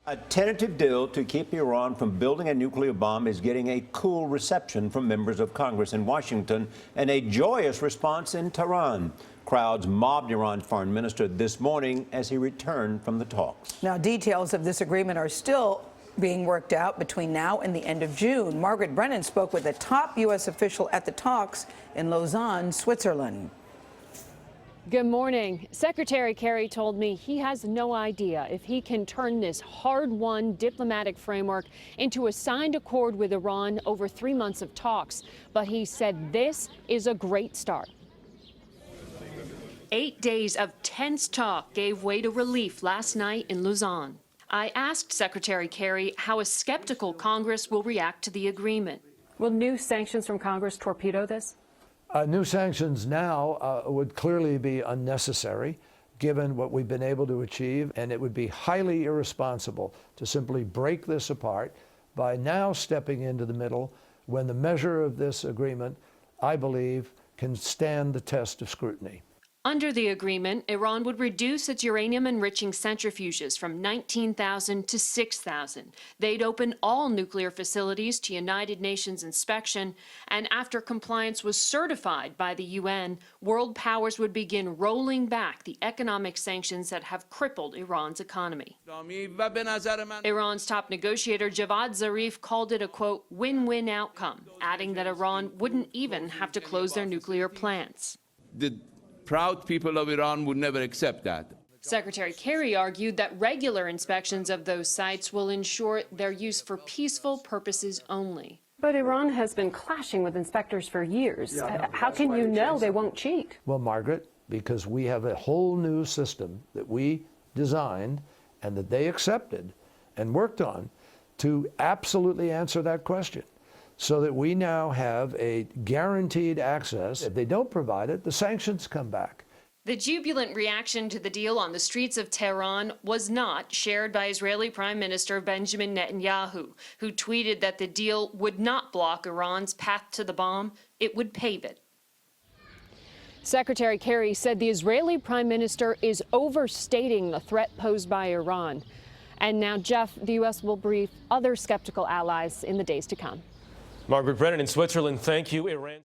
A tentative deal to keep Iran from building a nuclear bomb is getting a cool reception from members of Congress in Washington and a joyous response in Tehran. Crowds mobbed Iran's foreign minister this morning as he returned from the talks. Now, details of this agreement are still being worked out between now and the end of June. Margaret Brennan spoke with a top U.S. official at the talks in Lausanne, Switzerland. Good morning. Secretary Kerry told me he has no idea if he can turn this hard-won diplomatic framework into a signed accord with Iran over 3 months of talks. But he said this is a great start. 8 days of tense talk gave way to relief last night in Lausanne. I asked Secretary Kerry how a skeptical Congress will react to the agreement. Will new sanctions from Congress torpedo this? New sanctions now would clearly be unnecessary, given what we've been able to achieve, and it would be highly irresponsible to simply break this apart by now stepping into the middle when the measure of this agreement, I believe, can stand the test of scrutiny. Under the agreement, Iran would reduce its uranium-enriching centrifuges from 19,000 to 6,000. They'd open all nuclear facilities to United Nations inspection, and after compliance was certified by the UN, world powers would begin rolling back the economic sanctions that have crippled Iran's economy. Iran's top negotiator Javad Zarif called it a, quote, win-win outcome, adding that Iran wouldn't even have to close their nuclear plants. The proud people of Iran would never accept that. Secretary Kerry argued that regular inspections of those sites will ensure their use for peaceful purposes only. But Iran has been clashing with inspectors for years. How can you know they won't cheat? Well, Margaret, because we have a whole new system that we designed and that they accepted and worked on to absolutely answer that question, so that we now have a guaranteed access. If they don't provide it, the sanctions come back. The jubilant reaction to the deal on the streets of Tehran was not shared by Israeli Prime Minister Benjamin Netanyahu, who tweeted that the deal would not block Iran's path to the bomb, it would pave it. Secretary Kerry said the Israeli Prime Minister is overstating the threat posed by Iran. And now, Jeff, the U.S. will brief other skeptical allies in the days to come. Margaret Brennan in Switzerland, thank you. Iran